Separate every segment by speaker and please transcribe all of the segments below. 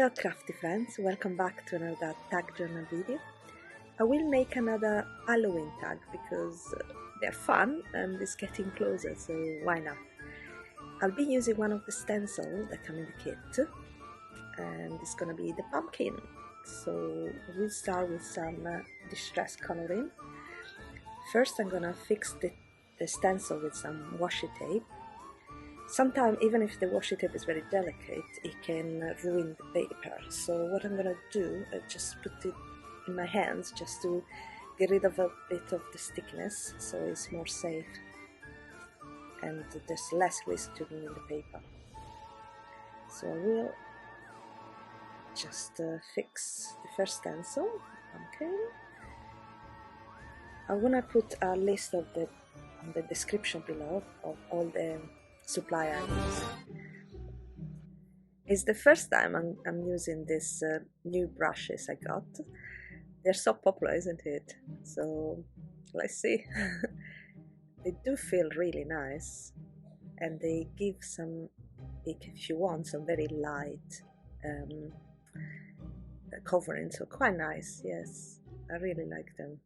Speaker 1: Hello crafty friends, welcome back to another tag journal video. I will make another Halloween tag because they're fun and it's getting closer, so why not? I'll be using one of the stencils that come in the kit and it's gonna be the pumpkin. So we'll start with some distress coloring. First I'm gonna fix the stencil with some washi tape. Sometimes, even if the washi tape is very delicate, it can ruin the paper. So what I'm gonna do is just put it in my hands just to get rid of a bit of the stickiness, so it's more safe and there's less risk to ruin the paper. So I will just fix the first stencil. Okay. I'm gonna put a list of on the description below of all the supply items. It's the first time I'm using these new brushes I got. They're so popular, isn't it? So let's see. They do feel really nice and they give some, if you want, some very light covering, so quite nice. Yes, I really like them.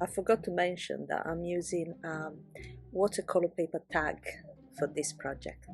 Speaker 1: I forgot to mention that I'm using watercolor paper tag for this project.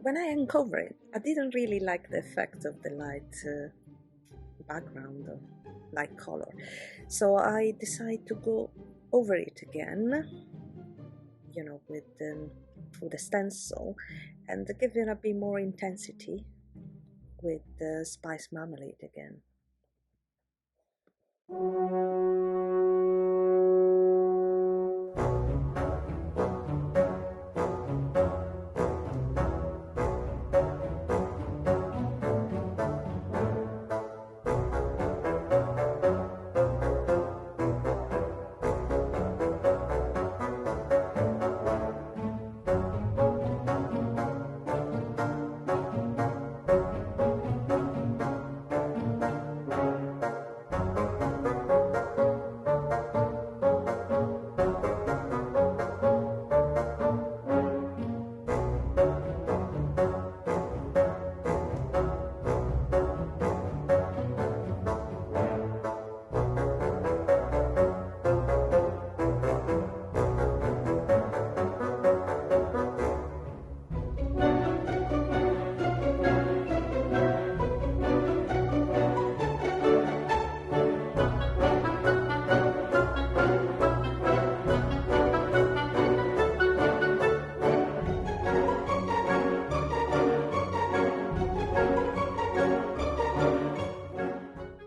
Speaker 1: When I uncovered it, I didn't really like the effect of the light background, or light color. So I decided to go over it again, you know, with the stencil, and give it a bit more intensity with the spice marmalade again.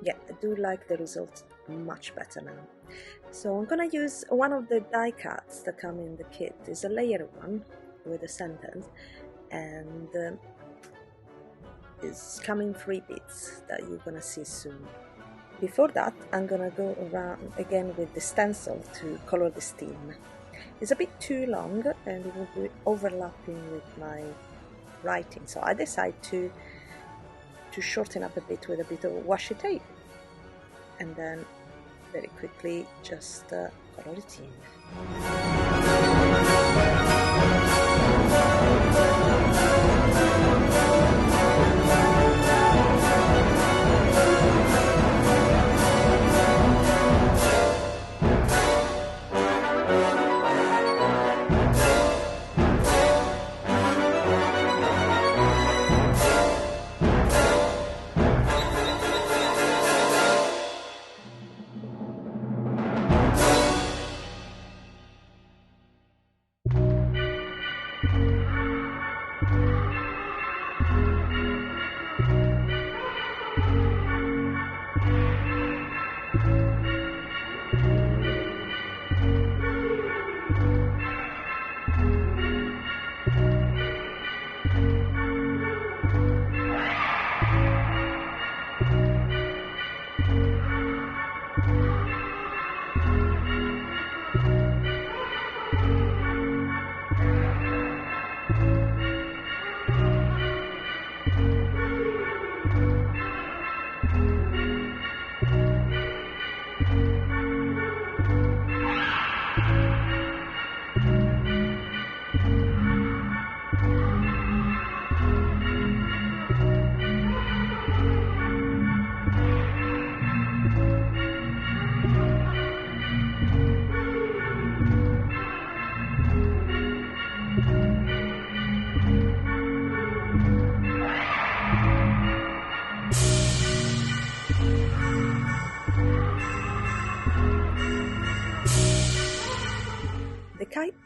Speaker 1: Yeah, I do like the result much better now. So I'm gonna use one of the die cuts that come in the kit. It's a layer one with a sentence, and it's coming 3 bits that you're gonna see soon. Before that, I'm gonna go around again with the stencil to color the steam. It's a bit too long and it will be overlapping with my writing, so I decided to shorten up a bit with a bit of washi tape, and then very quickly just color it in.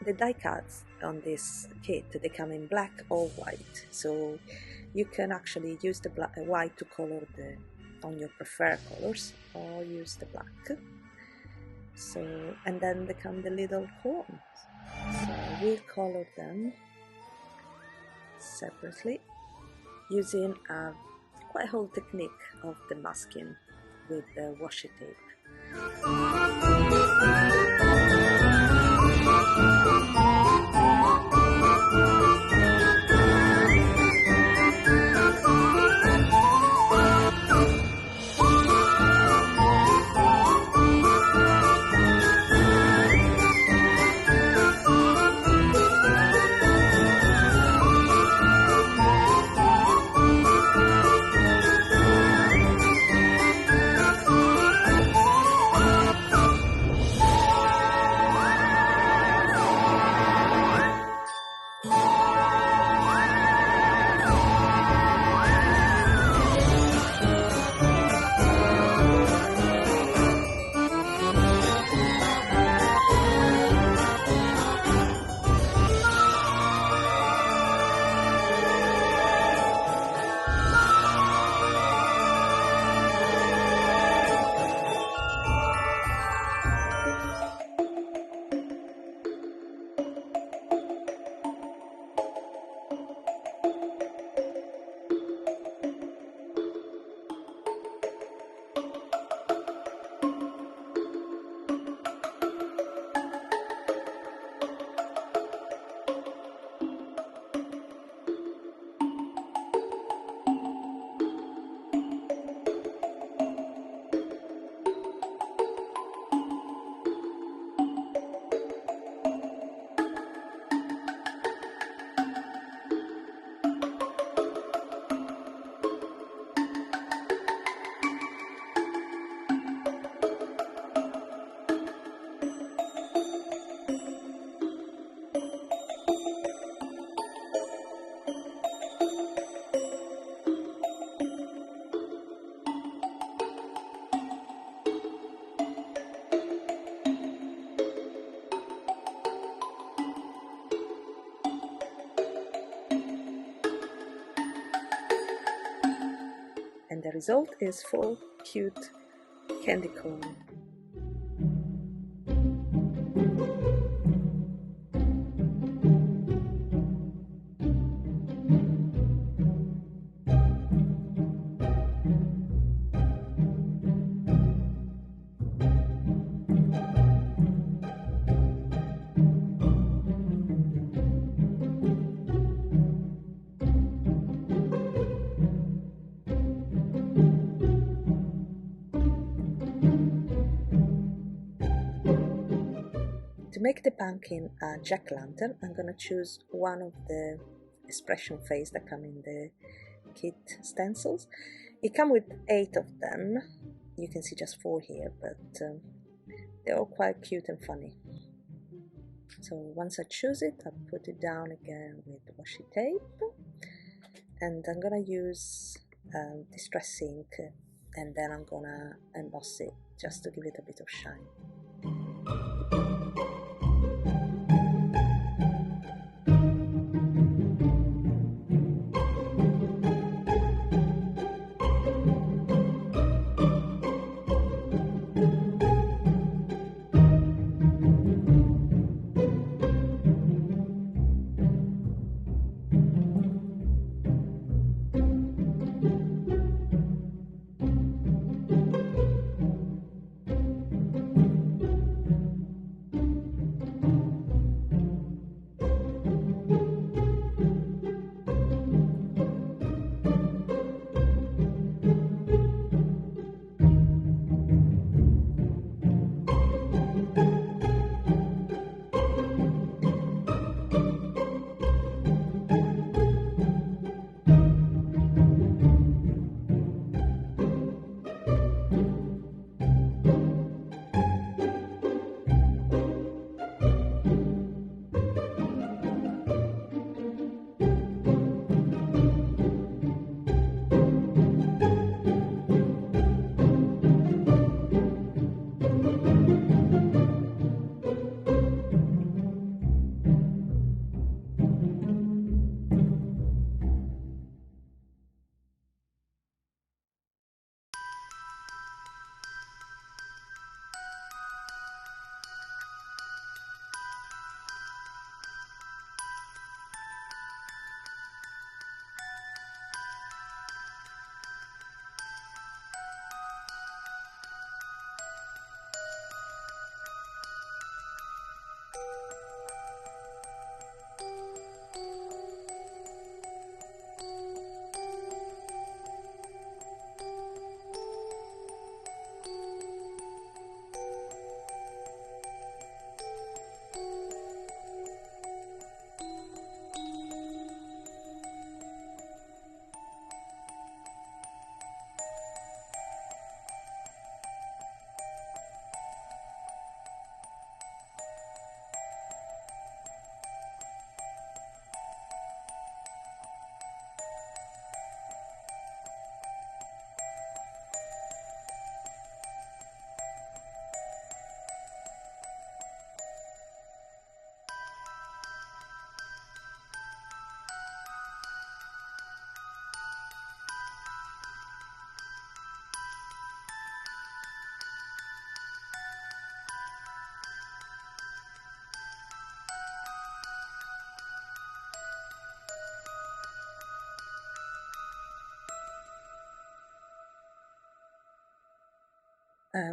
Speaker 1: The die cuts on this kit, they come in black or white, so you can actually use the white to color on your preferred colors, or use the black. So, and then they come the little horns, so we'll color them separately using a quite whole technique of the masking with the washi tape. And the result is 4 cute candy corn. to make the pumpkin a jack-lantern, I'm gonna choose one of the expression face that come in the kit stencils. It comes with 8 of them. You can see just 4 here, but they're all quite cute and funny. So once I choose it, I put it down again with washi tape, and I'm gonna use distress ink, and then I'm gonna emboss it just to give it a bit of shine.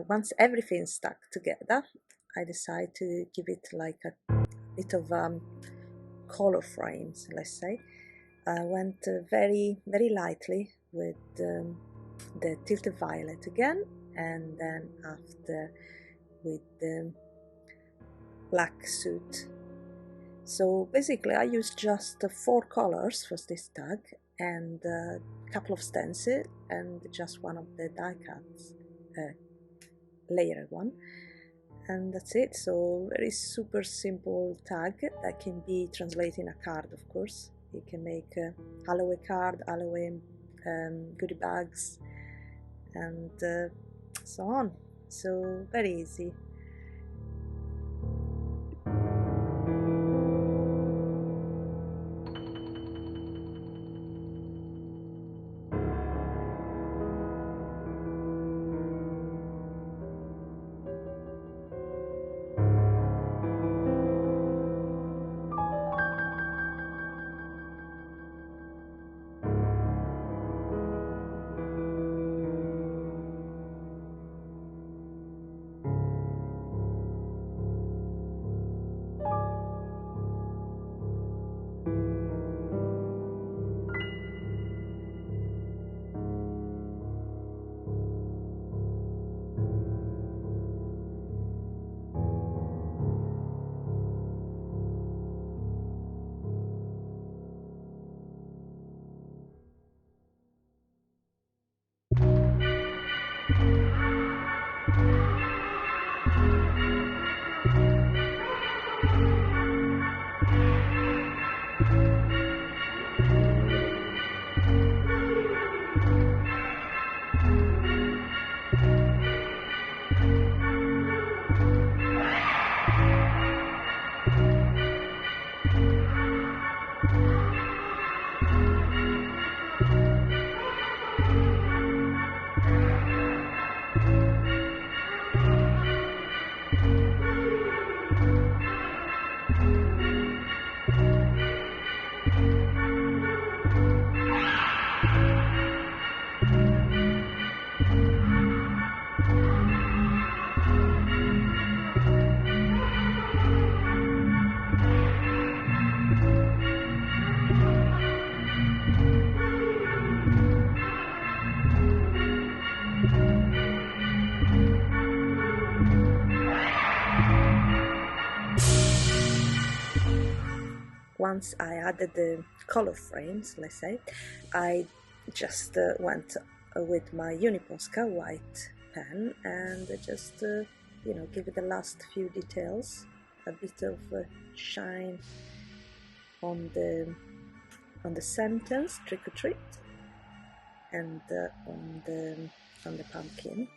Speaker 1: Once everything's stuck together, I decide to give it like a bit of color frames, let's say. I went very lightly with the tilted violet again, and then after with the black soot. So basically I used just 4 colors for this tag, and a couple of stencils and just one of the die cuts, layered one, and that's it. So very super simple tag that can be translated in a card, of course. You can make a Halloween card, Halloween goodie bags, and so on. So very easy. Once I added the color frames, let's say, I just went with my uniposca white pen and just give it the last few details, a bit of shine on the sentence trick or treat, and on the pumpkin.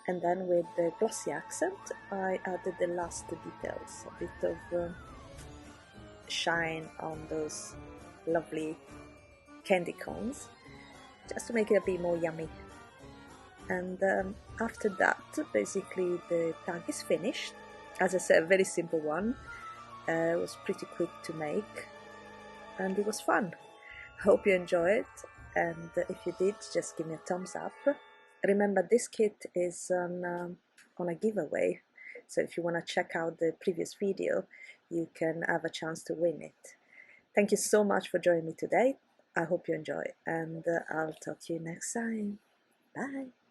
Speaker 1: And then with the Glossy Accent, I added the last details, a bit of shine on those lovely candy cones, just to make it a bit more yummy. And after that, basically the tag is finished. As I said, a very simple one. It was pretty quick to make, and it was fun. Hope you enjoy it, and if you did, just give me a thumbs up. Remember, this kit is on a giveaway, so if you want to check out the previous video, you can have a chance to win it. Thank you so much for joining me today. I hope you enjoy, and I'll talk to you next time. Bye!